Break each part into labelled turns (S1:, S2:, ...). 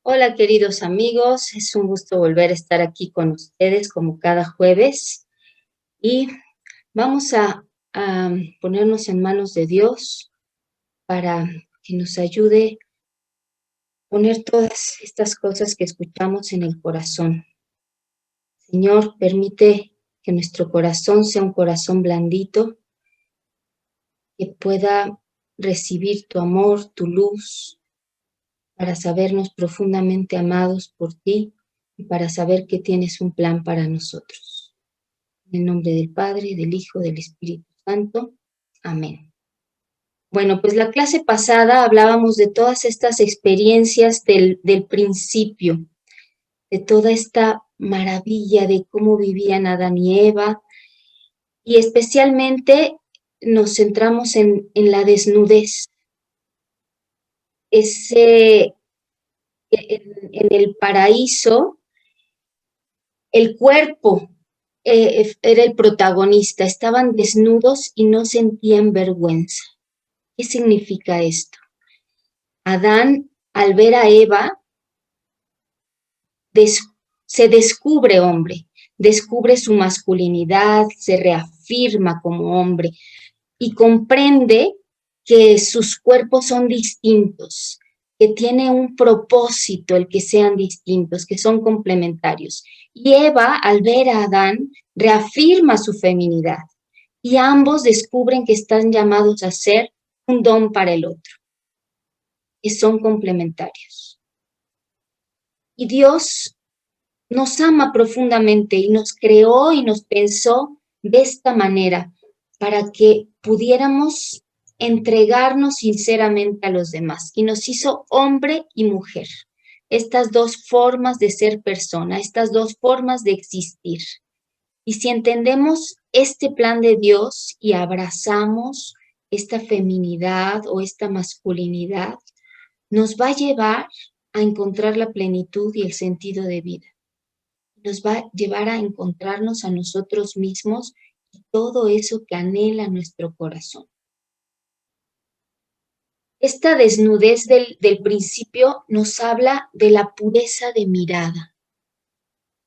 S1: Hola queridos amigos, es un gusto volver a estar aquí con ustedes como cada jueves y vamos a ponernos en manos de Dios para que nos ayude a poner todas estas cosas que escuchamos en el corazón. Señor, permite que nuestro corazón sea un corazón blandito, que pueda recibir tu amor, tu luz, para sabernos profundamente amados por ti y para saber que tienes un plan para nosotros. En el nombre del Padre, del Hijo, del Espíritu Santo. Amén. Bueno, pues la clase pasada hablábamos de todas estas experiencias del principio, de toda esta maravilla de cómo vivían Adán y Eva, y especialmente nos centramos en la desnudez, ese, en el paraíso. El cuerpo era el protagonista, estaban desnudos y no sentían vergüenza. ¿Qué significa esto? Adán, al ver a Eva, se descubre hombre, descubre su masculinidad, se reafirma como hombre y comprende que sus cuerpos son distintos, que tiene un propósito el que sean distintos, que son complementarios. Y Eva, al ver a Adán, reafirma su feminidad y ambos descubren que están llamados a ser un don para el otro, que son complementarios. Y Dios nos ama profundamente y nos creó y nos pensó de esta manera para que pudiéramos entregarnos sinceramente a los demás y nos hizo hombre y mujer. Estas dos formas de ser persona, estas dos formas de existir. Y si entendemos este plan de Dios y abrazamos esta feminidad o esta masculinidad, nos va a llevar a encontrar la plenitud y el sentido de vida. Nos va a llevar a encontrarnos a nosotros mismos y todo eso que anhela nuestro corazón. Esta desnudez del principio nos habla de la pureza de mirada.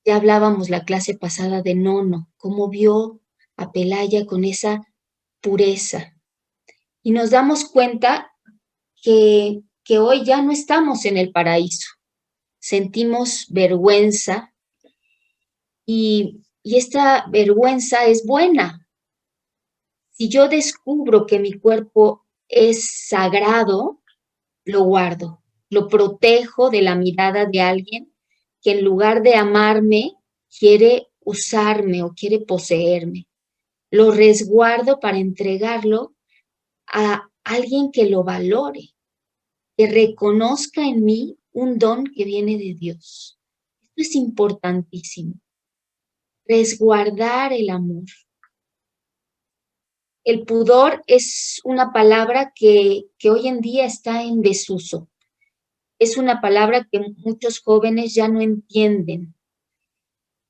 S1: Ya hablábamos la clase pasada de Nono, cómo vio a Pelaya con esa pureza. Y nos damos cuenta que hoy ya no estamos en el paraíso. Sentimos vergüenza y esta vergüenza es buena. Si yo descubro que mi cuerpo es sagrado, lo guardo, lo protejo de la mirada de alguien que en lugar de amarme quiere usarme o quiere poseerme. Lo resguardo para entregarlo a alguien que lo valore, que reconozca en mí un don que viene de Dios. Esto es importantísimo. Resguardar el amor. El pudor es una palabra que hoy en día está en desuso. Es una palabra que muchos jóvenes ya no entienden,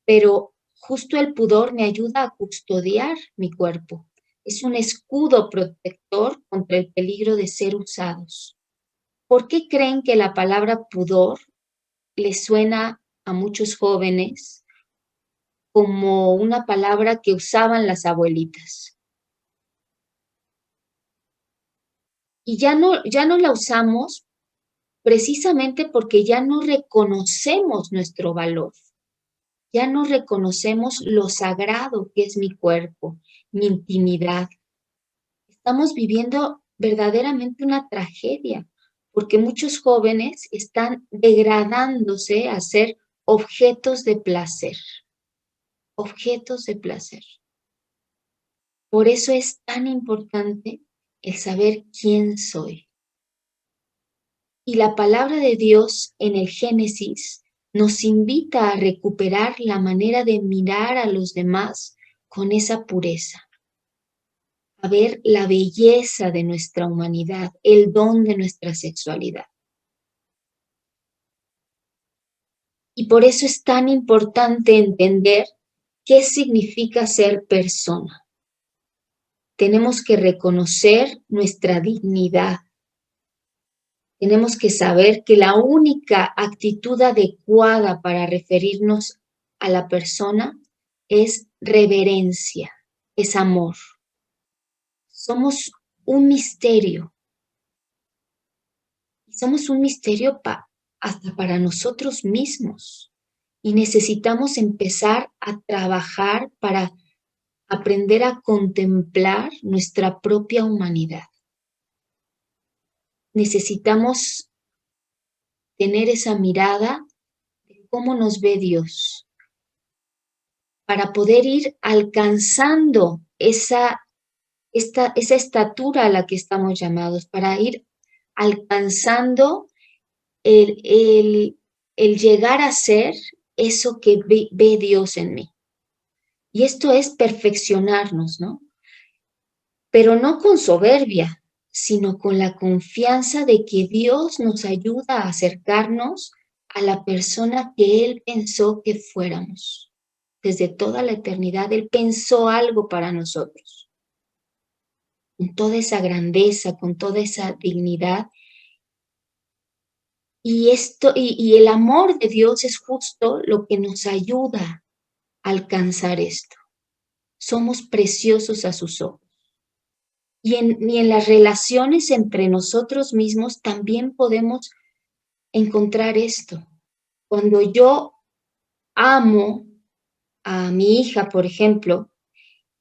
S1: pero justo el pudor me ayuda a custodiar mi cuerpo. Es un escudo protector contra el peligro de ser usados. ¿Por qué creen que la palabra pudor les suena a muchos jóvenes como una palabra que usaban las abuelitas? Y ya no la usamos precisamente porque ya no reconocemos nuestro valor, ya no reconocemos lo sagrado que es mi cuerpo, mi intimidad. Estamos viviendo verdaderamente una tragedia, porque muchos jóvenes están degradándose a ser objetos de placer, objetos de placer. Por eso es tan importante el saber quién soy. Y la palabra de Dios en el Génesis nos invita a recuperar la manera de mirar a los demás con esa pureza, a ver la belleza de nuestra humanidad, el don de nuestra sexualidad. Y por eso es tan importante entender qué significa ser persona. Tenemos que reconocer nuestra dignidad, tenemos que saber que la única actitud adecuada para referirnos a la persona es reverencia, es amor. Somos un misterio. Somos un misterio hasta para nosotros mismos. Y necesitamos empezar a trabajar para aprender a contemplar nuestra propia humanidad. Necesitamos tener esa mirada de cómo nos ve Dios para poder ir alcanzando esa estatura a la que estamos llamados, para ir alcanzando el llegar a ser eso que ve Dios en mí. Y esto es perfeccionarnos, ¿no? Pero no con soberbia, sino con la confianza de que Dios nos ayuda a acercarnos a la persona que Él pensó que fuéramos. Desde toda la eternidad, Él pensó algo para nosotros. Con toda esa grandeza, con toda esa dignidad. Y el amor de Dios es justo lo que nos ayuda a alcanzar esto. Somos preciosos a sus ojos. Y en las relaciones entre nosotros mismos también podemos encontrar esto. Cuando yo amo a mi hija, por ejemplo,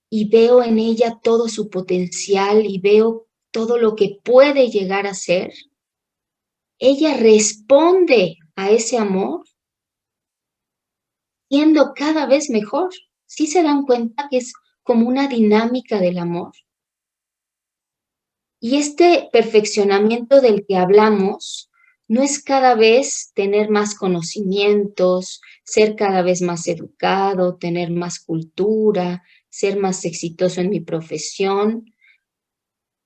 S1: y veo en ella todo su potencial y veo todo lo que puede llegar a ser, ella responde a ese amor siendo cada vez mejor. ¿Sí se dan cuenta que es como una dinámica del amor? Y este perfeccionamiento del que hablamos no es cada vez tener más conocimientos, ser cada vez más educado, tener más cultura, ser más exitoso en mi profesión.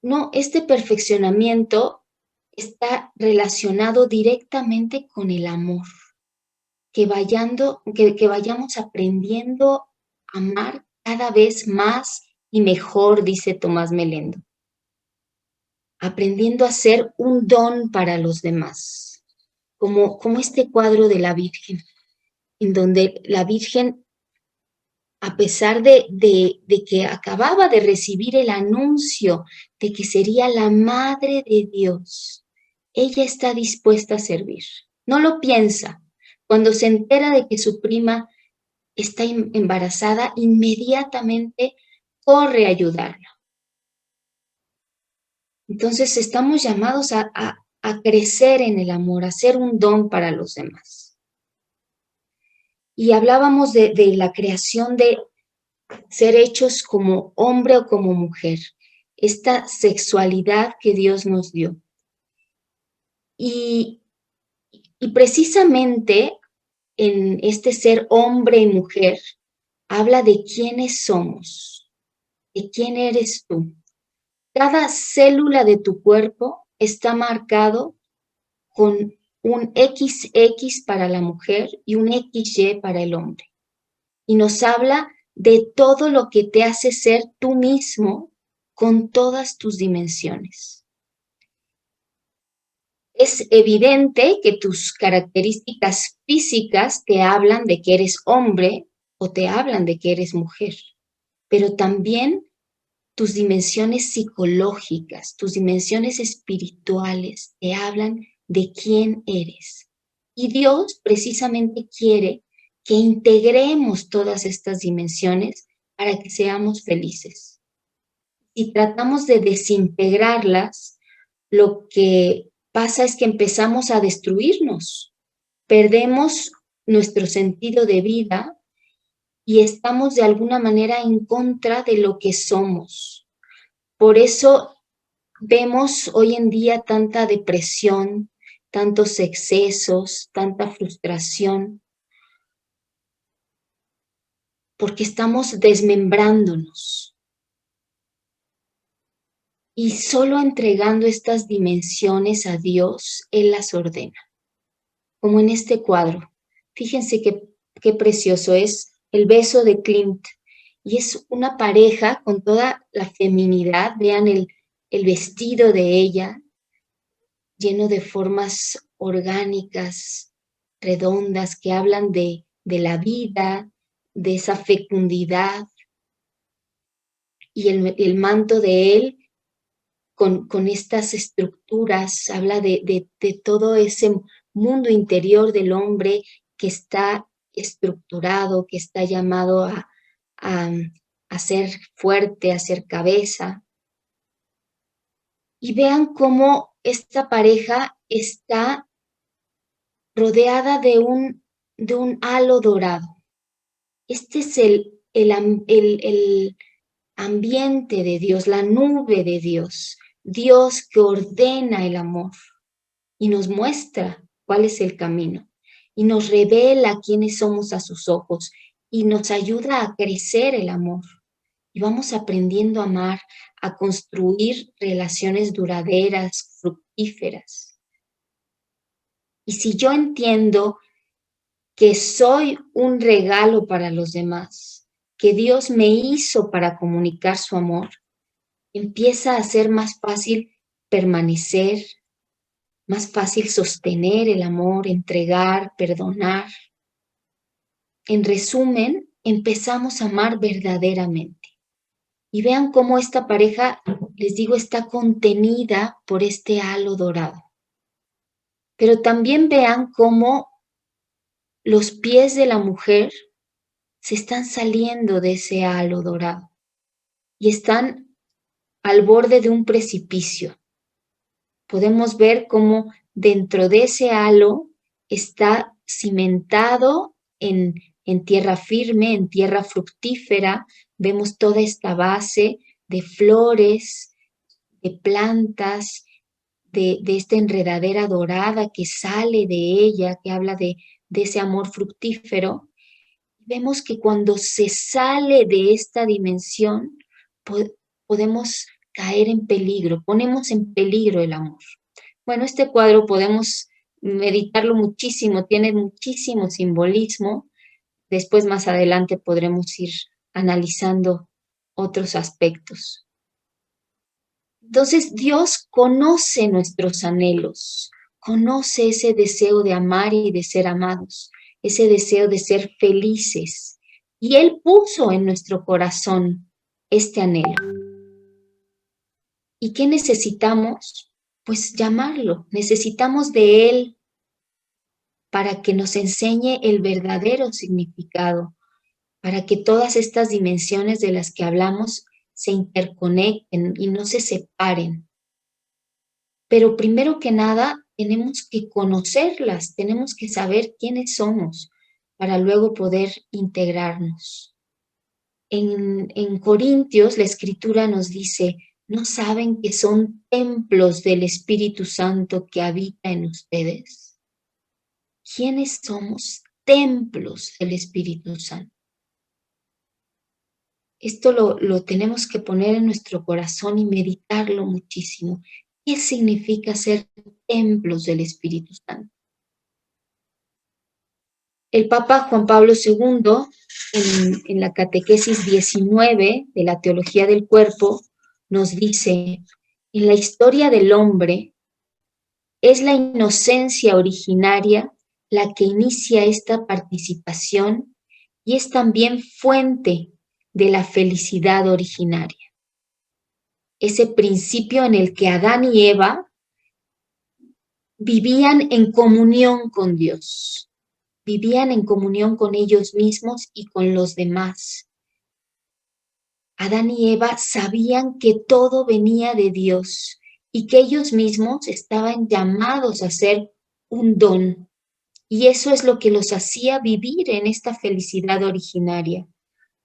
S1: No, este perfeccionamiento está relacionado directamente con el amor. Que vayamos aprendiendo a amar cada vez más y mejor, dice Tomás Melendo. Aprendiendo a ser un don para los demás, como este cuadro de la Virgen, en donde la Virgen, a pesar de que acababa de recibir el anuncio de que sería la Madre de Dios, ella está dispuesta a servir. No lo piensa. Cuando se entera de que su prima está embarazada, inmediatamente corre a ayudarla. Entonces estamos llamados a crecer en el amor, a ser un don para los demás. Y hablábamos de la creación de ser hechos como hombre o como mujer, esta sexualidad que Dios nos dio. Y precisamente en este ser hombre y mujer, habla de quiénes somos, de quién eres tú. Cada célula de tu cuerpo está marcado con un XX para la mujer y un XY para el hombre. Y nos habla de todo lo que te hace ser tú mismo con todas tus dimensiones. Es evidente que tus características físicas te hablan de que eres hombre o te hablan de que eres mujer, pero también tus dimensiones psicológicas, tus dimensiones espirituales te hablan de quién eres. Y Dios precisamente quiere que integremos todas estas dimensiones para que seamos felices. Si tratamos de desintegrarlas, lo que pasa es que empezamos a destruirnos, perdemos nuestro sentido de vida y estamos de alguna manera en contra de lo que somos. Por eso vemos hoy en día tanta depresión, tantos excesos, tanta frustración, porque estamos desmembrándonos. Y solo entregando estas dimensiones a Dios, Él las ordena. Como en este cuadro. Fíjense qué precioso es el beso de Klimt. Y es una pareja con toda la feminidad. Vean el vestido de ella, lleno de formas orgánicas, redondas, que hablan de la vida, de esa fecundidad, y el manto de él con estas estructuras habla de todo ese mundo interior del hombre que está estructurado, que está llamado a ser fuerte, a ser cabeza. Y vean cómo esta pareja está rodeada de un halo dorado. Este es el ambiente de Dios, la nube de Dios, Dios que ordena el amor y nos muestra cuál es el camino y nos revela quiénes somos a sus ojos y nos ayuda a crecer el amor. Y vamos aprendiendo a amar, a construir relaciones duraderas, fructíferas. Y si yo entiendo que soy un regalo para los demás, que Dios me hizo para comunicar su amor, empieza a ser más fácil permanecer, más fácil sostener el amor, entregar, perdonar. En resumen, empezamos a amar verdaderamente. Y vean cómo esta pareja, les digo, está contenida por este halo dorado. Pero también vean cómo los pies de la mujer se están saliendo de ese halo dorado y están al borde de un precipicio. Podemos ver cómo dentro de ese halo está cimentado en tierra firme, en tierra fructífera. Vemos toda esta base de flores, de plantas, de esta enredadera dorada que sale de ella, que habla de ese amor fructífero. Vemos que cuando se sale de esta dimensión, podemos caer en peligro, ponemos en peligro el amor. Bueno, este cuadro podemos meditarlo muchísimo, tiene muchísimo simbolismo. Después, más adelante, podremos ir analizando otros aspectos. Entonces, Dios conoce nuestros anhelos, conoce ese deseo de amar y de ser amados, ese deseo de ser felices. Y Él puso en nuestro corazón este anhelo. ¿Y qué necesitamos? Pues llamarlo. Necesitamos de Él para que nos enseñe el verdadero significado, para que todas estas dimensiones de las que hablamos se interconecten y no se separen. Pero primero que nada, tenemos que conocerlas, tenemos que saber quiénes somos para luego poder integrarnos. En Corintios, la Escritura nos dice, ¿no saben que son templos del Espíritu Santo que habita en ustedes? ¿Quiénes somos? Templos del Espíritu Santo. Esto lo tenemos que poner en nuestro corazón y meditarlo muchísimo. ¿Qué significa ser templos del Espíritu Santo? El Papa Juan Pablo II, en la Catequesis 19 de la Teología del Cuerpo, nos dice, en la historia del hombre, es la inocencia originaria la que inicia esta participación y es también fuente de la felicidad originaria. Ese principio en el que Adán y Eva vivían en comunión con Dios, vivían en comunión con ellos mismos y con los demás. Adán y Eva sabían que todo venía de Dios y que ellos mismos estaban llamados a ser un don. Y eso es lo que los hacía vivir en esta felicidad originaria.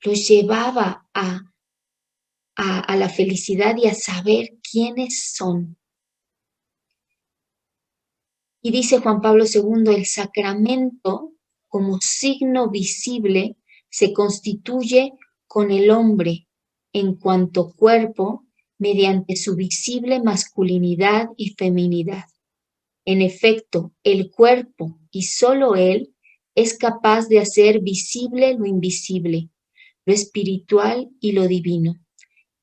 S1: Los llevaba a la felicidad y a saber quiénes son. Y dice Juan Pablo II, el sacramento como signo visible se constituye con el hombre en cuanto cuerpo mediante su visible masculinidad y feminidad. En efecto, el cuerpo y solo él es capaz de hacer visible lo invisible, lo espiritual y lo divino.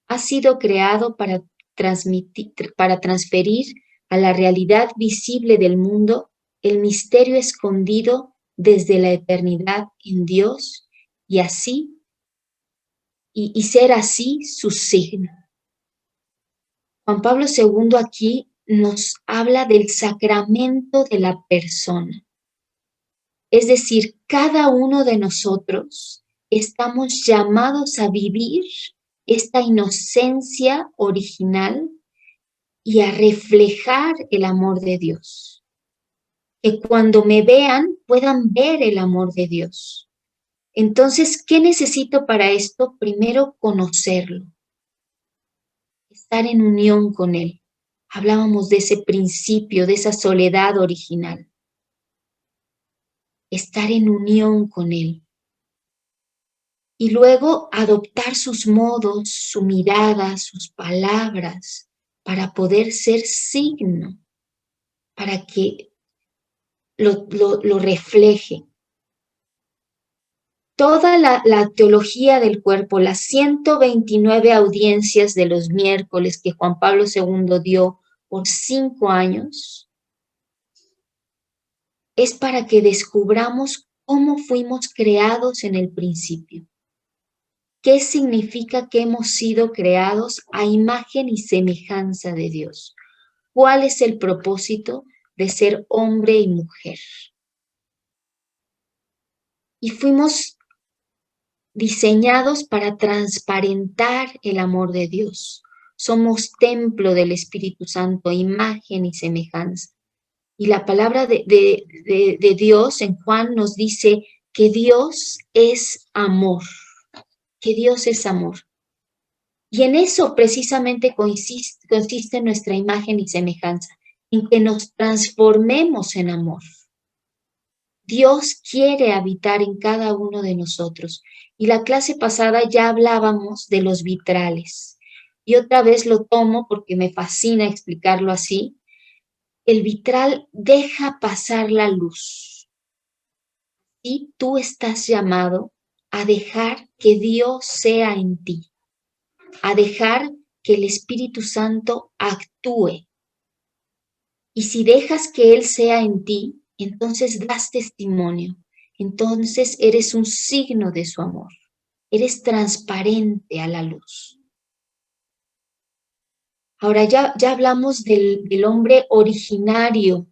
S1: Ha sido creado para transferir a la realidad visible del mundo el misterio escondido desde la eternidad en Dios y así, y ser así su signo. Juan Pablo II aquí nos habla del sacramento de la persona. Es decir, cada uno de nosotros estamos llamados a vivir esta inocencia original y a reflejar el amor de Dios. Que cuando me vean puedan ver el amor de Dios. Entonces, ¿qué necesito para esto? Primero, conocerlo, estar en unión con Él. Hablábamos de ese principio, de esa soledad original. Estar en unión con Él. Y luego adoptar sus modos, su mirada, sus palabras, para poder ser signo, para que lo refleje. Toda la teología del cuerpo, las 129 audiencias de los miércoles que Juan Pablo II dio por 5 años, es para que descubramos cómo fuimos creados en el principio. ¿Qué significa que hemos sido creados a imagen y semejanza de Dios? ¿Cuál es el propósito de ser hombre y mujer? Y fuimos diseñados para transparentar el amor de Dios. Somos templo del Espíritu Santo, imagen y semejanza. Y la palabra de Dios en Juan nos dice que Dios es amor, que Dios es amor. Y en eso precisamente consiste nuestra imagen y semejanza, en que nos transformemos en amor. Dios quiere habitar en cada uno de nosotros. Y la clase pasada ya hablábamos de los vitrales. Y otra vez lo tomo porque me fascina explicarlo así. El vitral deja pasar la luz. Y tú estás llamado a dejar que Dios sea en ti, a dejar que el Espíritu Santo actúe. Y si dejas que Él sea en ti, entonces das testimonio, entonces eres un signo de su amor, eres transparente a la luz. Ahora ya hablamos del hombre originario,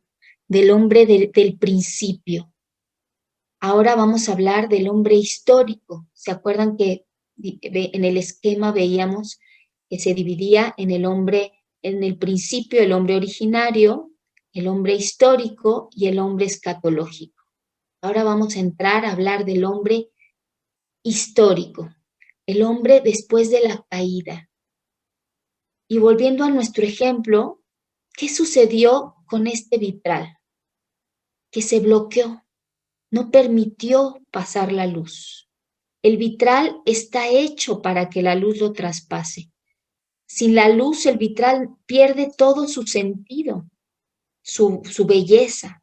S1: del hombre del principio. Ahora vamos a hablar del hombre histórico. ¿Se acuerdan que en el esquema veíamos que se dividía en el hombre, en el principio el hombre originario, el hombre histórico y el hombre escatológico? Ahora vamos a entrar a hablar del hombre histórico, el hombre después de la caída. Y volviendo a nuestro ejemplo, ¿qué sucedió con este vitral? Que se bloqueó, no permitió pasar la luz. El vitral está hecho para que la luz lo traspase. Sin la luz, el vitral pierde todo su sentido, su belleza.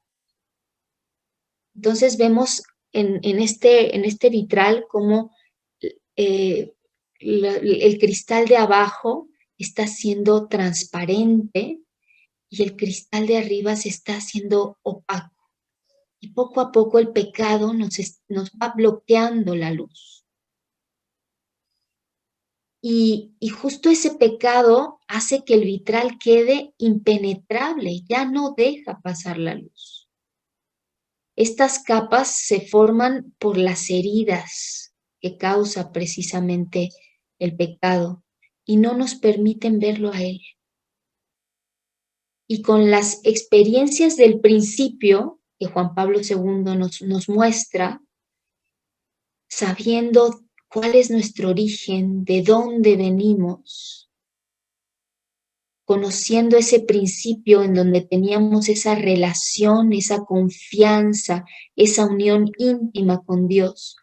S1: Entonces vemos en este vitral cómo el cristal de abajo está siendo transparente y el cristal de arriba se está haciendo opaco. Y poco a poco el pecado nos va bloqueando la luz. Y justo ese pecado hace que el vitral quede impenetrable, ya no deja pasar la luz. Estas capas se forman por las heridas que causa precisamente el pecado y no nos permiten verlo a Él. Y con las experiencias del principio que Juan Pablo II nos muestra, sabiendo cuál es nuestro origen, de dónde venimos, conociendo ese principio en donde teníamos esa relación, esa confianza, esa unión íntima con Dios,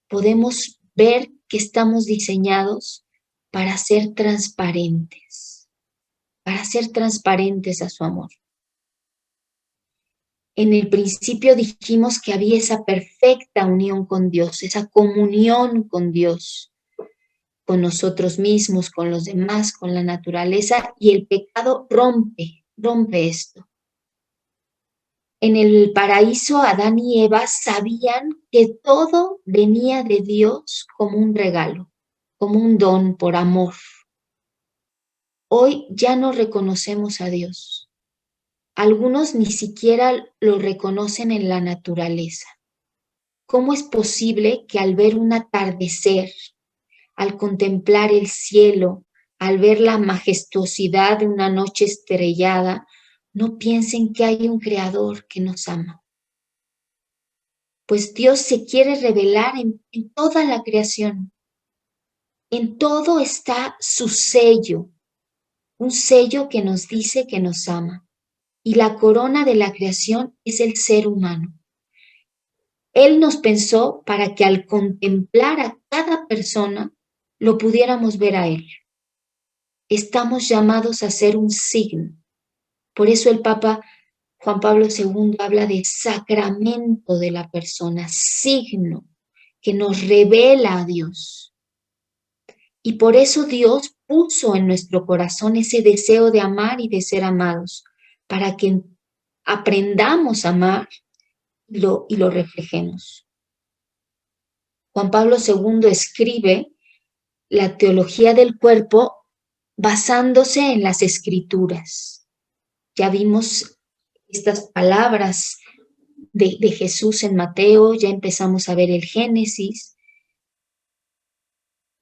S1: podemos ver que estamos diseñados para ser transparentes a su amor. En el principio dijimos que había esa perfecta unión con Dios, esa comunión con Dios, con nosotros mismos, con los demás, con la naturaleza, y el pecado rompe rompe esto. En el paraíso, Adán y Eva sabían que todo venía de Dios como un regalo, como un don por amor. Hoy ya no reconocemos a Dios. Algunos ni siquiera lo reconocen en la naturaleza. ¿Cómo es posible que al ver un atardecer, al contemplar el cielo, al ver la majestuosidad de una noche estrellada, no piensen que hay un creador que nos ama? Pues Dios se quiere revelar en toda la creación. En todo está su sello, un sello que nos dice que nos ama. Y la corona de la creación es el ser humano. Él nos pensó para que al contemplar a cada persona lo pudiéramos ver a Él. Estamos llamados a ser un signo. Por eso el Papa Juan Pablo II habla de sacramento de la persona, signo que nos revela a Dios. Y por eso Dios puso en nuestro corazón ese deseo de amar y de ser amados, para que aprendamos a amar y lo reflejemos. Juan Pablo II escribe la teología del cuerpo basándose en las escrituras. Ya vimos estas palabras de Jesús en Mateo, ya empezamos a ver el Génesis.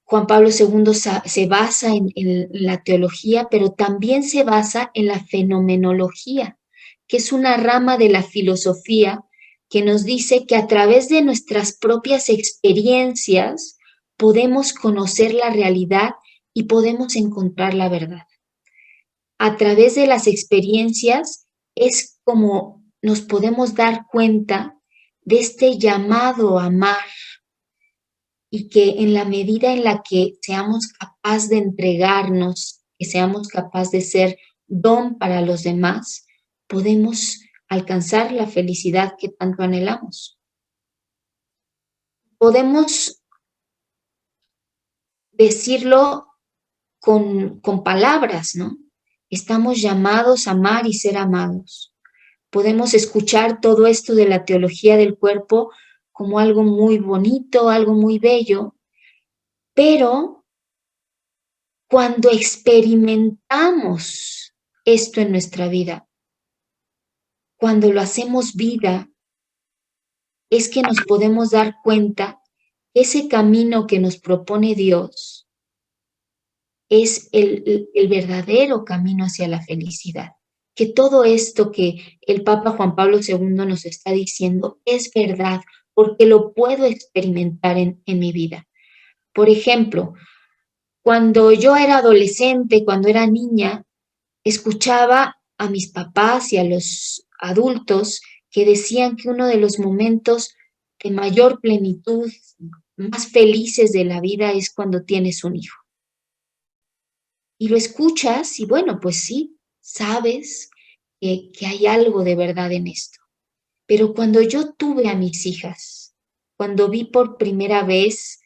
S1: Juan Pablo II se basa en la teología, pero también se basa en la fenomenología, que es una rama de la filosofía que nos dice que a través de nuestras propias experiencias podemos conocer la realidad y podemos encontrar la verdad. A través de las experiencias es como nos podemos dar cuenta de este llamado a amar, y que en la medida en la que seamos capaces de entregarnos, que seamos capaces de ser don para los demás, podemos alcanzar la felicidad que tanto anhelamos. Podemos decirlo con palabras, ¿no? Estamos llamados a amar y ser amados. Podemos escuchar todo esto de la teología del cuerpo como algo muy bonito, algo muy bello, pero cuando experimentamos esto en nuestra vida, cuando lo hacemos vida, es que nos podemos dar cuenta que ese camino que nos propone Dios es el verdadero camino hacia la felicidad. Que todo esto que el Papa Juan Pablo II nos está diciendo es verdad, porque lo puedo experimentar en mi vida. Por ejemplo, cuando yo era adolescente, cuando era niña, escuchaba a mis papás y a los adultos que decían que uno de los momentos de mayor plenitud, más felices de la vida es cuando tienes un hijo. Y lo escuchas y bueno, pues sí, sabes que hay algo de verdad en esto. Pero cuando yo tuve a mis hijas, cuando vi por primera vez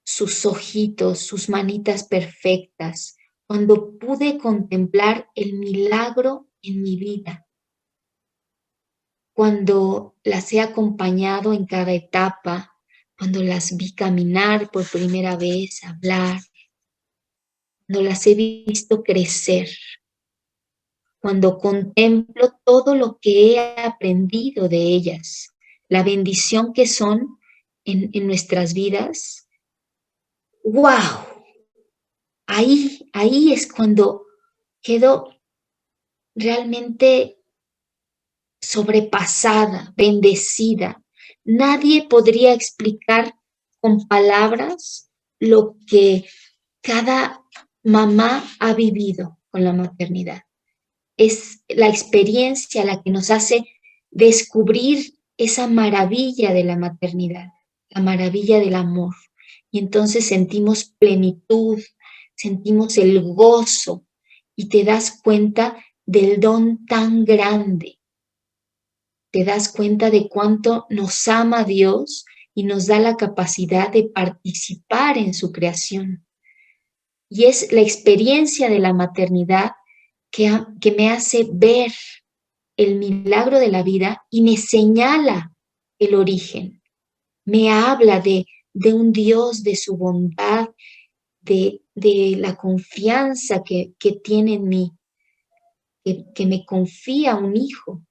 S1: sus ojitos, sus manitas perfectas, cuando pude contemplar el milagro en mi vida, cuando las he acompañado en cada etapa, cuando las vi caminar por primera vez, hablar, cuando las he visto crecer, cuando contemplo todo lo que he aprendido de ellas, la bendición que son en nuestras vidas. ¡Wow! Ahí es cuando quedo realmente sobrepasada, bendecida. Nadie podría explicar con palabras lo que cada mamá ha vivido con la maternidad. Es la experiencia la que nos hace descubrir esa maravilla de la maternidad, la maravilla del amor. Y entonces sentimos plenitud, sentimos el gozo y te das cuenta del don tan grande. Te das cuenta de cuánto nos ama Dios y nos da la capacidad de participar en su creación. Y es la experiencia de la maternidad que me hace ver el milagro de la vida y me señala el origen. Me habla de un Dios, de su bondad, de la confianza que tiene en mí, que me confía un hijo.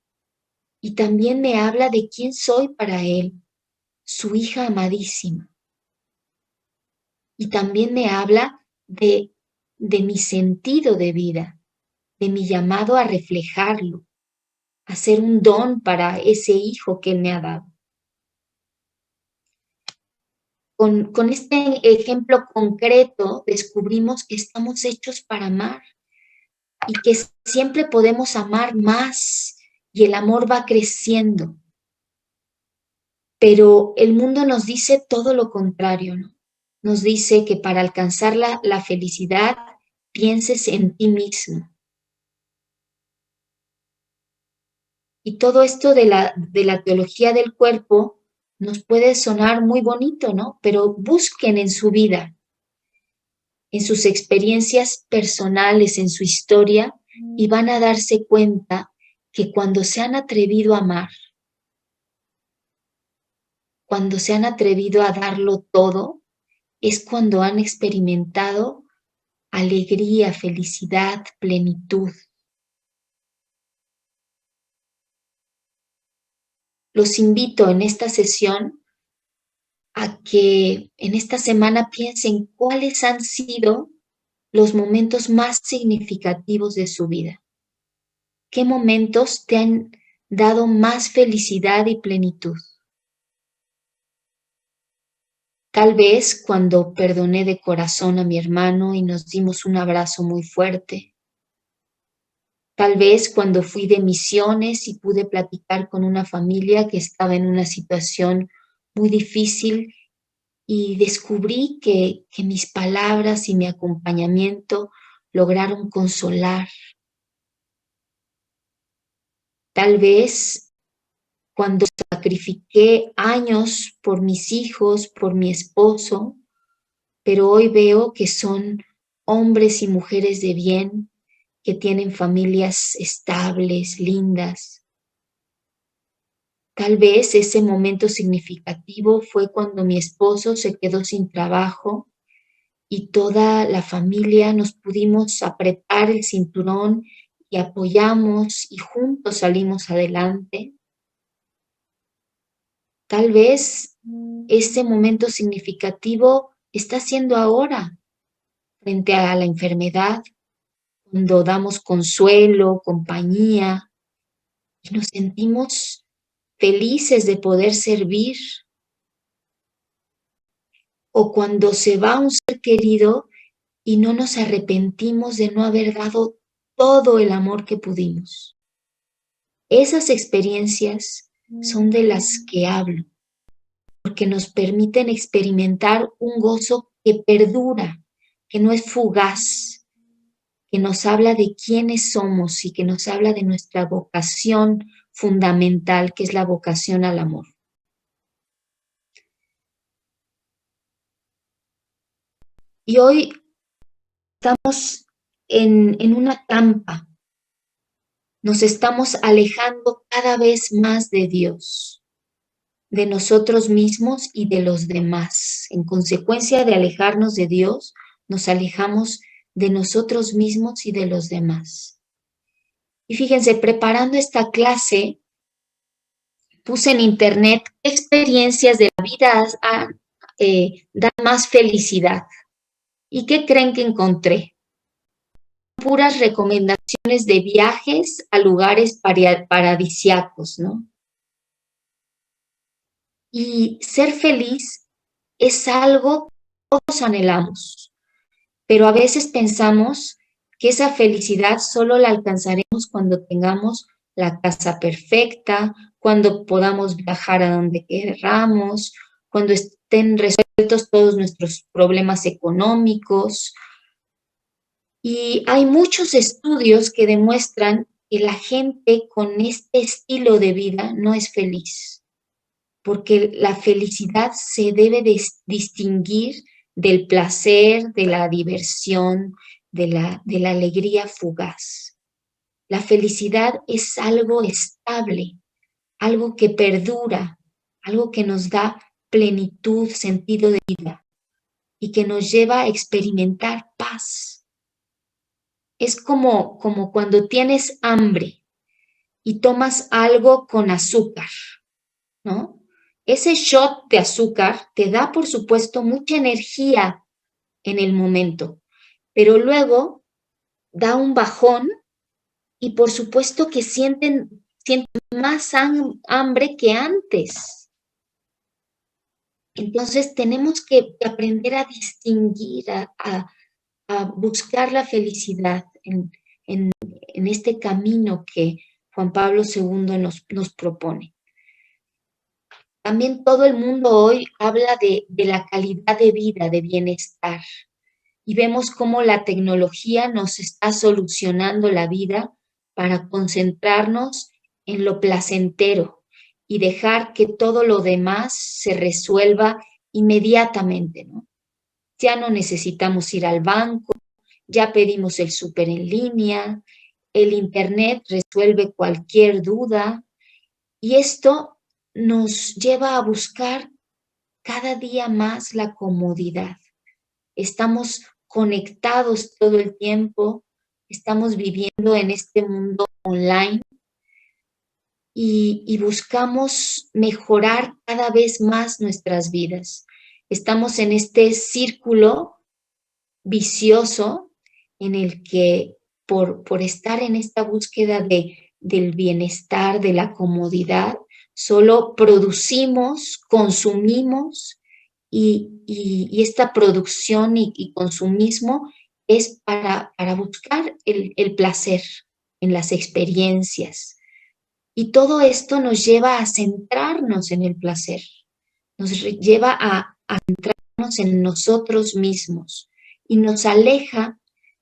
S1: Y también me habla de quién soy para él, su hija amadísima. Y también me habla de mi sentido de vida, de mi llamado a reflejarlo, a ser un don para ese hijo que él me ha dado. Con este ejemplo concreto descubrimos que estamos hechos para amar y que siempre podemos amar más y el amor va creciendo. Pero el mundo nos dice todo lo contrario, ¿no? Nos dice que para alcanzar la felicidad pienses en ti mismo. Y todo esto de la teología del cuerpo nos puede sonar muy bonito, ¿no? Pero busquen en su vida, en sus experiencias personales, en su historia, y van a darse cuenta que cuando se han atrevido a amar, cuando se han atrevido a darlo todo, es cuando han experimentado alegría, felicidad, plenitud. Los invito en esta sesión a que en esta semana piensen cuáles han sido los momentos más significativos de su vida. ¿Qué momentos te han dado más felicidad y plenitud? Tal vez cuando perdoné de corazón a mi hermano y nos dimos un abrazo muy fuerte. Tal vez cuando fui de misiones y pude platicar con una familia que estaba en una situación muy difícil y descubrí que mis palabras y mi acompañamiento lograron consolar. Tal vez cuando sacrifiqué años por mis hijos, por mi esposo, pero hoy veo que son hombres y mujeres de bien, que tienen familias estables, lindas. Tal vez ese momento significativo fue cuando mi esposo se quedó sin trabajo y toda la familia nos pudimos apretar el cinturón y apoyamos y juntos salimos adelante. Tal vez ese momento significativo está siendo ahora, frente a la enfermedad, cuando damos consuelo, compañía y nos sentimos felices de poder servir, o cuando se va un ser querido y no nos arrepentimos de no haber dado todo el amor que pudimos. Esas experiencias son de las que hablo, porque nos permiten experimentar un gozo que perdura, que no es fugaz, que nos habla de quiénes somos y que nos habla de nuestra vocación fundamental, que es la vocación al amor. Y hoy estamos en una campa, nos estamos alejando cada vez más de Dios, de nosotros mismos y de los demás. En consecuencia de alejarnos de Dios, nos alejamos de nosotros mismos y de los demás. Y fíjense, preparando esta clase, puse en internet qué experiencias de la vida dan más felicidad. ¿Y qué creen que encontré? Puras recomendaciones de viajes a lugares paradisíacos, ¿no? Y ser feliz es algo que todos anhelamos, pero a veces pensamos que esa felicidad solo la alcanzaremos cuando tengamos la casa perfecta, cuando podamos viajar a donde queramos, cuando estén resueltos todos nuestros problemas económicos. Y hay muchos estudios que demuestran que la gente con este estilo de vida no es feliz, porque la felicidad se debe distinguir del placer, de la diversión, de la alegría fugaz. La felicidad es algo estable, algo que perdura, algo que nos da plenitud, sentido de vida y que nos lleva a experimentar paz. Es como cuando tienes hambre y tomas algo con azúcar, ¿no? Ese shot de azúcar te da, por supuesto, mucha energía en el momento, pero luego da un bajón y por supuesto que sienten más hambre que antes. Entonces tenemos que aprender a distinguir, a buscar la felicidad en este camino que Juan Pablo II nos propone. También todo el mundo hoy habla de la calidad de vida, de bienestar, y vemos cómo la tecnología nos está solucionando la vida para concentrarnos en lo placentero y dejar que todo lo demás se resuelva inmediatamente, ¿no? Ya no necesitamos ir al banco, ya pedimos el súper en línea, el internet resuelve cualquier duda y esto nos lleva a buscar cada día más la comodidad. Estamos conectados todo el tiempo, estamos viviendo en este mundo online y buscamos mejorar cada vez más nuestras vidas. Estamos en este círculo vicioso en el que por estar en esta búsqueda del bienestar, de la comodidad, solo producimos, consumimos y esta producción y consumismo es para buscar el placer en las experiencias. Y todo esto nos lleva a centrarnos en el placer, nos lleva a centrarnos en nosotros mismos y nos aleja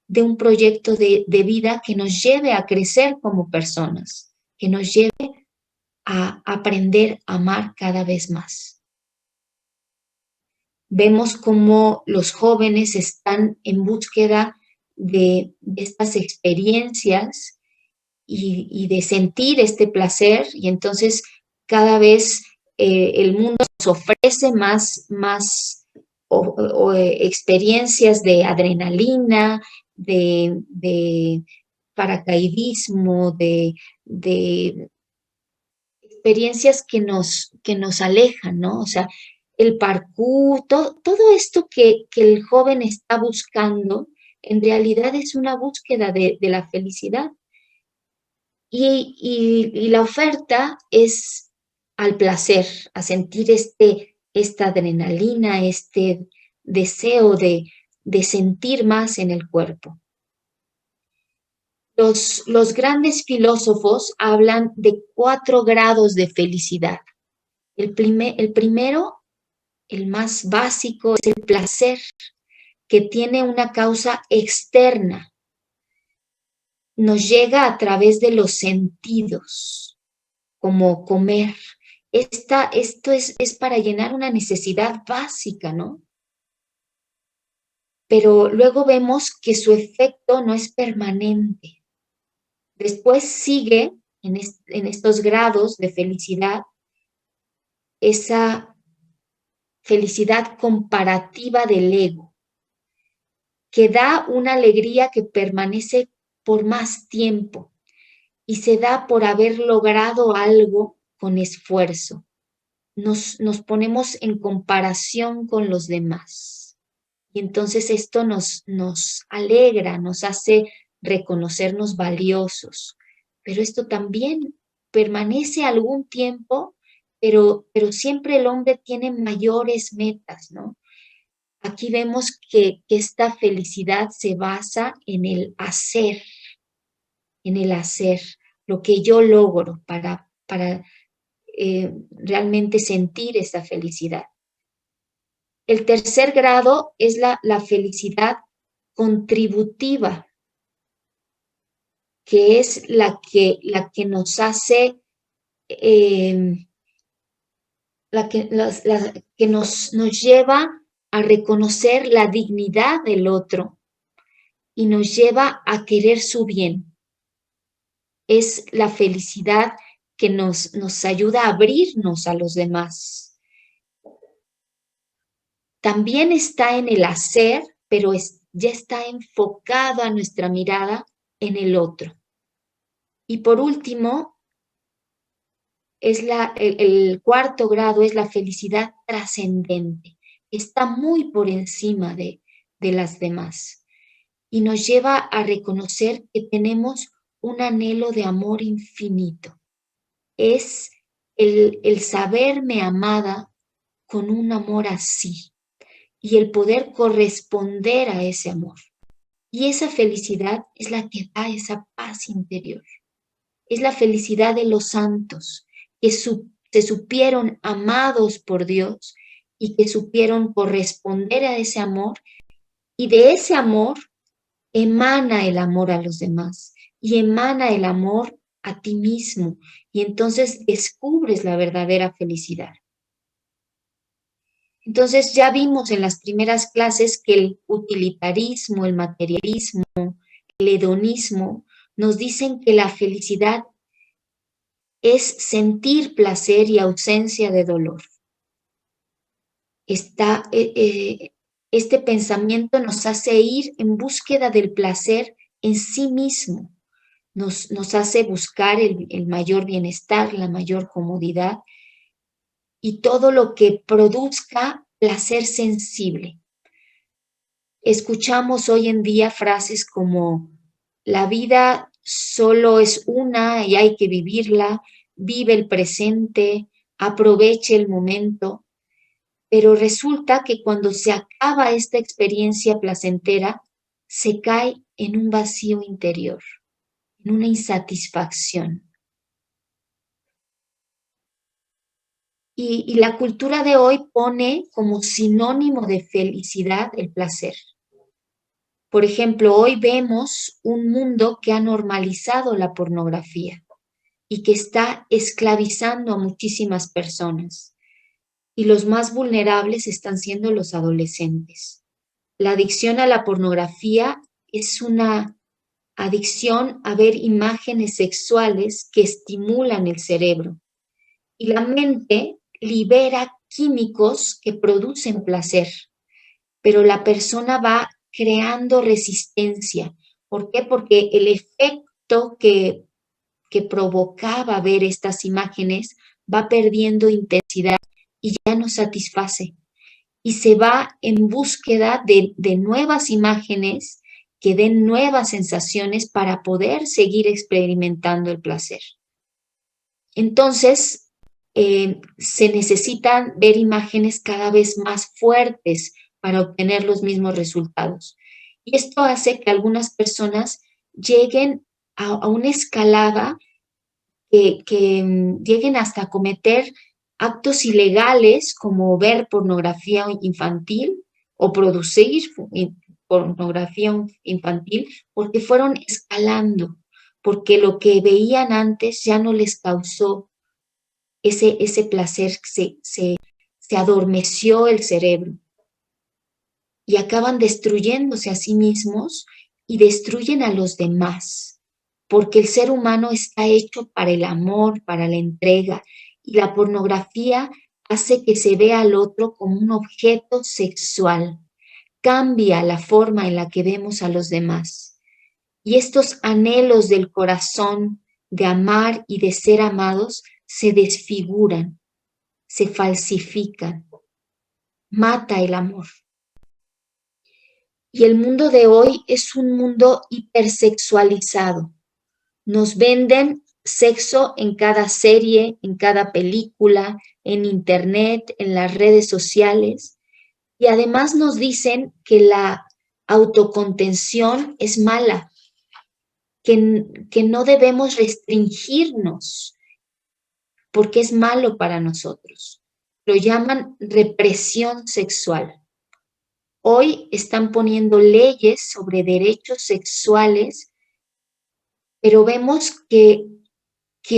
S1: de un proyecto de vida que nos lleve a crecer como personas, que nos lleve a aprender a amar cada vez más. Vemos cómo los jóvenes están en búsqueda de estas experiencias y de sentir este placer y entonces cada vez el mundo nos ofrece más experiencias de adrenalina, de paracaidismo, de experiencias que nos alejan, ¿no? O sea, el parkour, todo esto que el joven está buscando, en realidad es una búsqueda de la felicidad. Y la oferta es al placer, a sentir esta adrenalina, este deseo de sentir más en el cuerpo. Los grandes filósofos hablan de 4 grados de felicidad. El primero, el más básico, es el placer, que tiene una causa externa. Nos llega a través de los sentidos, como comer. Esto es para llenar una necesidad básica, ¿no? Pero luego vemos que su efecto no es permanente. Después sigue en estos grados de felicidad esa felicidad comparativa del ego, que da una alegría que permanece por más tiempo y se da por haber logrado algo con esfuerzo. Nos ponemos en comparación con los demás. Y entonces esto nos alegra, nos hace reconocernos valiosos. Pero esto también permanece algún tiempo, pero siempre el hombre tiene mayores metas, ¿no? Aquí vemos que esta felicidad se basa en el hacer, lo que yo logro para realmente sentir esa felicidad. El tercer grado es la felicidad contributiva, que es la que nos hace, la que nos lleva a reconocer la dignidad del otro y nos lleva a querer su bien. es la felicidad que nos ayuda a abrirnos a los demás. También está en el hacer, pero ya está enfocada nuestra mirada en el otro. Y por último, el cuarto grado es la felicidad trascendente. Está muy por encima de las demás y nos lleva a reconocer que tenemos un anhelo de amor infinito. Es el saberme amada con un amor así y el poder corresponder a ese amor. Y esa felicidad es la que da esa paz interior. Es la felicidad de los santos que se supieron amados por Dios y que supieron corresponder a ese amor, y de ese amor emana el amor a los demás y emana el amor a ti mismo, y entonces descubres la verdadera felicidad. Entonces ya vimos en las primeras clases que el utilitarismo, el materialismo, el hedonismo nos dicen que la felicidad es sentir placer y ausencia de dolor. Este pensamiento nos hace ir en búsqueda del placer en sí mismo, nos hace buscar el mayor bienestar, la mayor comodidad y todo lo que produzca placer sensible. Escuchamos hoy en día frases como: la vida solo es una y hay que vivirla, vive el presente, aproveche el momento. Pero resulta que cuando se acaba esta experiencia placentera, se cae en un vacío interior, en una insatisfacción. Y la cultura de hoy pone como sinónimo de felicidad el placer. Por ejemplo, hoy vemos un mundo que ha normalizado la pornografía y que está esclavizando a muchísimas personas. Y los más vulnerables están siendo los adolescentes. La adicción a la pornografía es una adicción a ver imágenes sexuales que estimulan el cerebro. Y la mente libera químicos que producen placer, pero la persona va creando resistencia. ¿Por qué? Porque el efecto que provocaba ver estas imágenes va perdiendo intensidad y ya no satisface. Y se va en búsqueda de nuevas imágenes que den nuevas sensaciones para poder seguir experimentando el placer. Entonces, se necesitan ver imágenes cada vez más fuertes para obtener los mismos resultados. Y esto hace que algunas personas lleguen a una escalada que lleguen hasta cometer actos ilegales como ver pornografía infantil o producir pornografía infantil, porque fueron escalando, porque lo que veían antes ya no les causó ese placer, se adormeció el cerebro y acaban destruyéndose a sí mismos y destruyen a los demás, porque el ser humano está hecho para el amor, para la entrega, y la pornografía hace que se vea al otro como un objeto sexual, cambia la forma en la que vemos a los demás. Y estos anhelos del corazón de amar y de ser amados se desfiguran, se falsifican, mata el amor. Y el mundo de hoy es un mundo hipersexualizado. Nos venden sexo en cada serie, en cada película, en internet, en las redes sociales. Y además nos dicen que la autocontención es mala, que no debemos restringirnos porque es malo para nosotros. Lo llaman represión sexual. Hoy están poniendo leyes sobre derechos sexuales, pero vemos que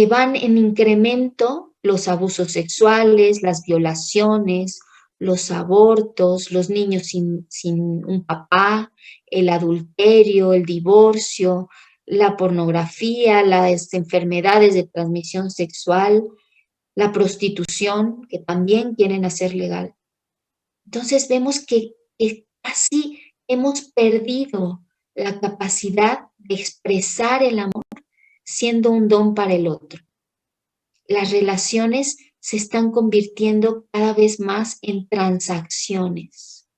S1: van en incremento los abusos sexuales, las violaciones, los abortos, los niños sin un papá, el adulterio, el divorcio, la pornografía, las enfermedades de transmisión sexual, la prostitución, que también quieren hacer legal. Entonces vemos que casi hemos perdido la capacidad de expresar el amor siendo un don para el otro. Las relaciones se están convirtiendo cada vez más en transacciones.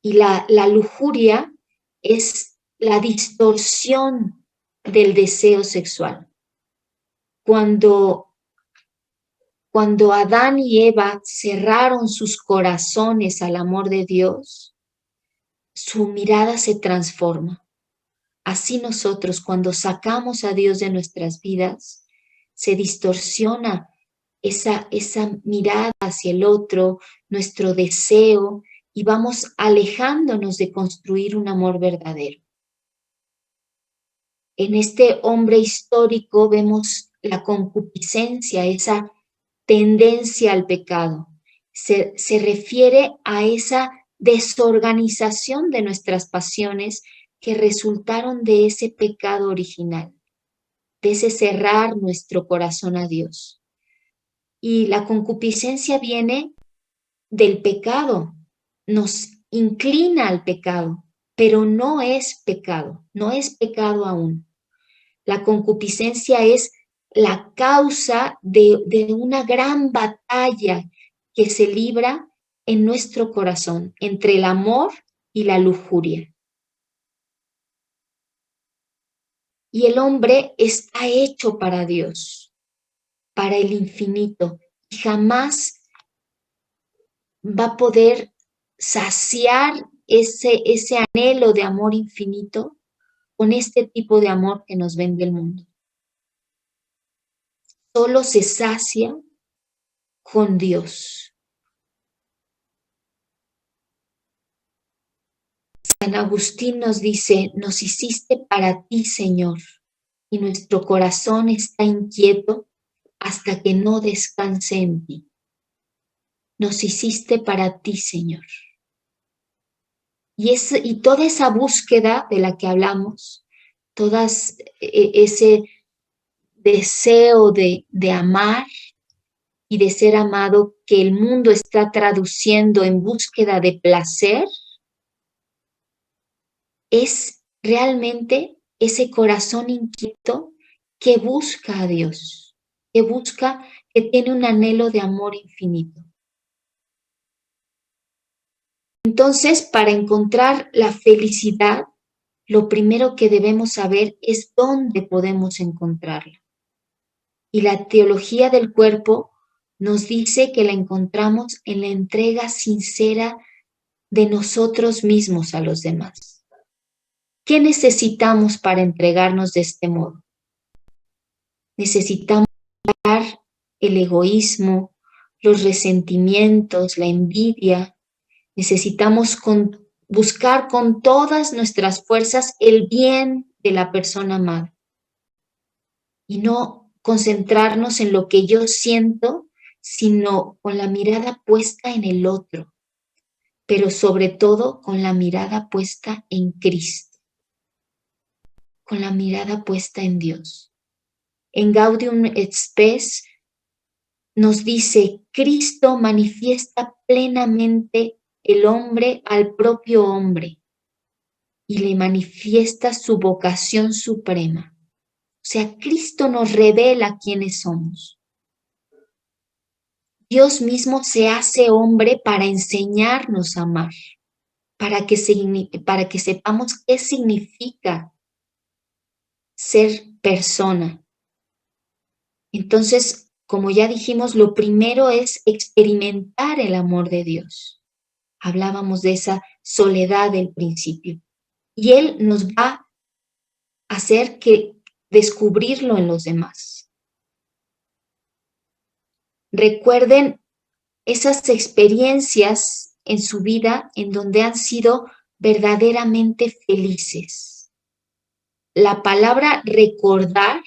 S1: Y la lujuria es la distorsión del deseo sexual. Cuando Adán y Eva cerraron sus corazones al amor de Dios, su mirada se transforma. Así nosotros, cuando sacamos a Dios de nuestras vidas, se distorsiona esa mirada hacia el otro, nuestro deseo, y vamos alejándonos de construir un amor verdadero. En este hombre histórico vemos la concupiscencia, esa tendencia al pecado. Se refiere a esa desorganización de nuestras pasiones que resultaron de ese pecado original, de ese cerrar nuestro corazón a Dios. Y la concupiscencia viene del pecado, nos inclina al pecado, pero no es pecado aún. La concupiscencia es la causa de una gran batalla que se libra en nuestro corazón entre el amor y la lujuria. Y el hombre está hecho para Dios, para el infinito, y jamás va a poder saciar ese anhelo de amor infinito con este tipo de amor que nos vende el mundo. Solo se sacia con Dios. San Agustín nos dice, nos hiciste para ti, Señor, y nuestro corazón está inquieto hasta que no descanse en ti. Nos hiciste para ti, Señor. Y toda esa búsqueda de la que hablamos, ese deseo de amar y de ser amado que el mundo está traduciendo en búsqueda de placer, es realmente ese corazón inquieto que busca a Dios, que tiene un anhelo de amor infinito. Entonces, para encontrar la felicidad, lo primero que debemos saber es dónde podemos encontrarla. Y la teología del cuerpo nos dice que la encontramos en la entrega sincera de nosotros mismos a los demás. ¿Qué necesitamos para entregarnos de este modo? Necesitamos dejar el egoísmo, los resentimientos, la envidia. Necesitamos buscar con todas nuestras fuerzas el bien de la persona amada y no concentrarnos en lo que yo siento, sino con la mirada puesta en el otro, pero sobre todo con la mirada puesta en Cristo, con la mirada puesta en Dios. En Gaudium et Spes nos dice, Cristo manifiesta plenamente el hombre al propio hombre y le manifiesta su vocación suprema. O sea, Cristo nos revela quiénes somos. Dios mismo se hace hombre para enseñarnos a amar, para que sepamos qué significa ser persona. Entonces, como ya dijimos, lo primero es experimentar el amor de Dios. Hablábamos de esa soledad del principio. Y Él nos va a hacer que descubrirlo en los demás. Recuerden esas experiencias en su vida en donde han sido verdaderamente felices. La palabra recordar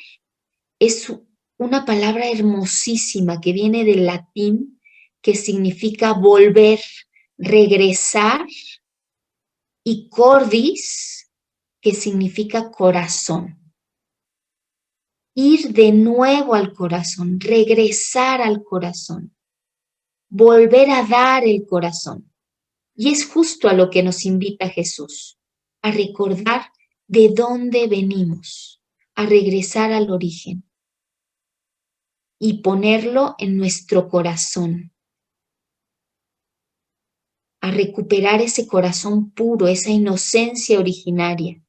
S1: es una palabra hermosísima que viene del latín, que significa volver, regresar, y cordis, que significa corazón. Ir de nuevo al corazón, regresar al corazón, volver a dar el corazón. Y es justo a lo que nos invita Jesús, a recordar de dónde venimos, a regresar al origen y ponerlo en nuestro corazón, a recuperar ese corazón puro, esa inocencia originaria.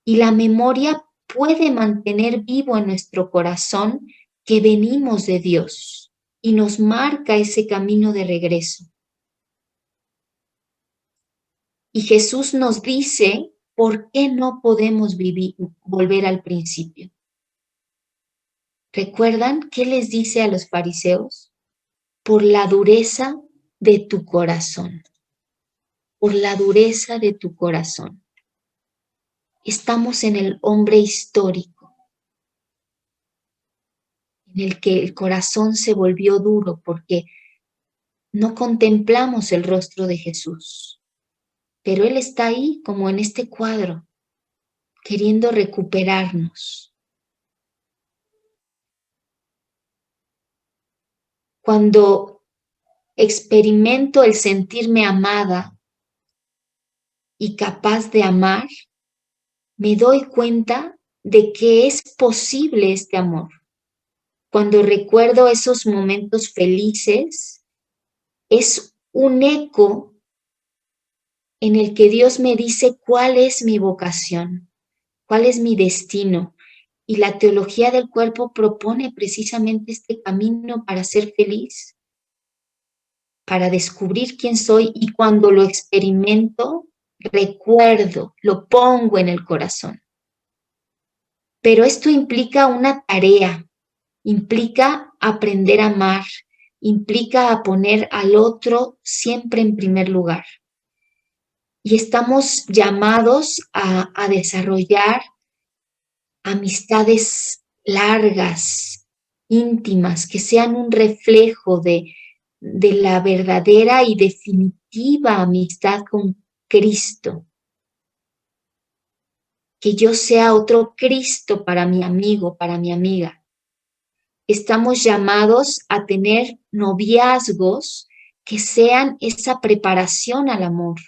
S1: Y la memoria puede mantener vivo en nuestro corazón que venimos de Dios y nos marca ese camino de regreso. Y Jesús nos dice por qué no podemos volver al principio. ¿Recuerdan qué les dice a los fariseos? Por la dureza de tu corazón. Por la dureza de tu corazón. Estamos en el hombre histórico, en el que el corazón se volvió duro porque no contemplamos el rostro de Jesús. Pero Él está ahí como en este cuadro, queriendo recuperarnos. Cuando experimento el sentirme amada y capaz de amar, me doy cuenta de que es posible este amor. Cuando recuerdo esos momentos felices, es un eco en el que Dios me dice cuál es mi vocación, cuál es mi destino. Y la teología del cuerpo propone precisamente este camino para ser feliz, para descubrir quién soy, y cuando lo experimento, recuerdo, lo pongo en el corazón. Pero esto implica una tarea, implica aprender a amar, implica a poner al otro siempre en primer lugar. Y estamos llamados a desarrollar amistades largas, íntimas, que sean un reflejo de la verdadera y definitiva amistad con Cristo. Que yo sea otro Cristo para mi amigo, para mi amiga. Estamos llamados a tener noviazgos que sean esa preparación al amor,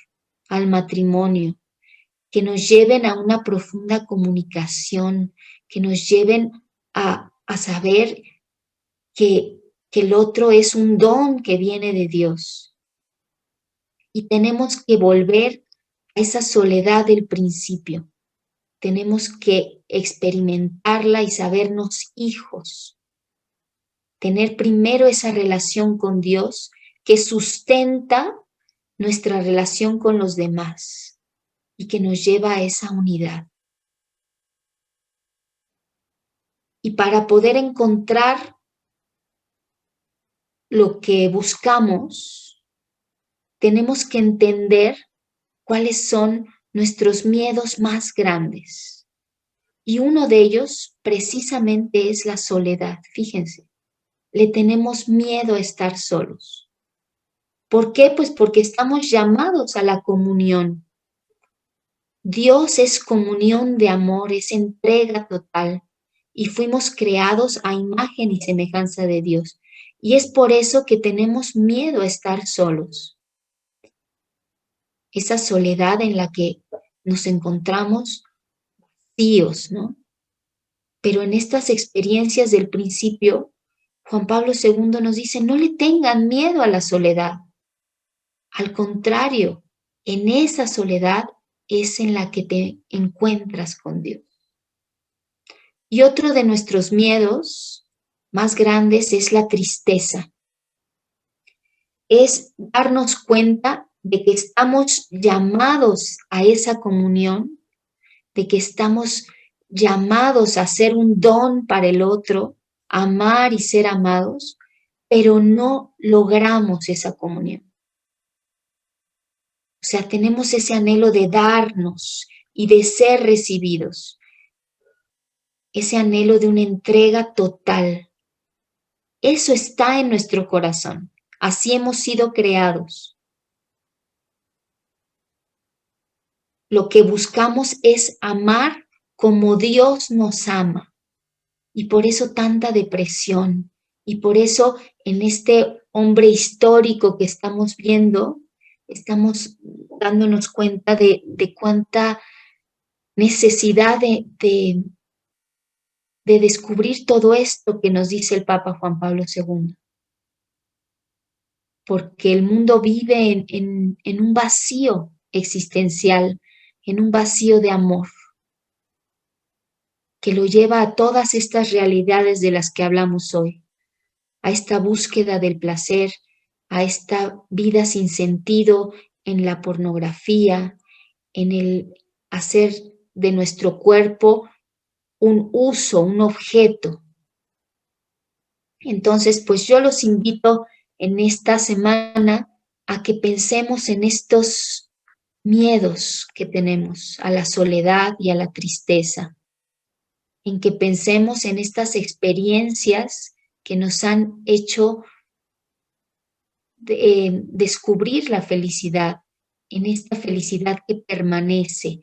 S1: al matrimonio, que nos lleven a una profunda comunicación, que nos lleven a saber que el otro es un don que viene de Dios. Y tenemos que volver a esa soledad del principio. Tenemos que experimentarla y sabernos hijos. Tener primero esa relación con Dios que sustenta nuestra relación con los demás y que nos lleva a esa unidad. Y para poder encontrar lo que buscamos, tenemos que entender cuáles son nuestros miedos más grandes. Y uno de ellos precisamente es la soledad. Fíjense, le tenemos miedo a estar solos. ¿Por qué? Pues porque estamos llamados a la comunión. Dios es comunión de amor, es entrega total. Y fuimos creados a imagen y semejanza de Dios. Y es por eso que tenemos miedo a estar solos. Esa soledad en la que nos encontramos vacíos, ¿no? Pero en estas experiencias del principio, Juan Pablo II nos dice, no le tengan miedo a la soledad. Al contrario, en esa soledad es en la que te encuentras con Dios. Y otro de nuestros miedos más grandes es la tristeza. Es darnos cuenta de que estamos llamados a esa comunión, de que estamos llamados a ser un don para el otro, amar y ser amados, pero no logramos esa comunión. O sea, tenemos ese anhelo de darnos y de ser recibidos, ese anhelo de una entrega total. Eso está en nuestro corazón. Así hemos sido creados. lo que buscamos es amar como Dios nos ama. Y por eso tanta depresión. Y por eso en este hombre histórico que estamos viendo, estamos dándonos cuenta de cuánta necesidad de descubrir todo esto que nos dice el Papa Juan Pablo II. Porque el mundo vive en un vacío existencial, en un vacío de amor, que lo lleva a todas estas realidades de las que hablamos hoy, a esta búsqueda del placer, a esta vida sin sentido en la pornografía, en el hacer de nuestro cuerpo un uso, un objeto. Entonces, pues yo los invito en esta semana a que pensemos en estos miedos que tenemos a la soledad y a la tristeza, en que pensemos en estas experiencias que nos han hecho descubrir la felicidad, en esta felicidad que permanece.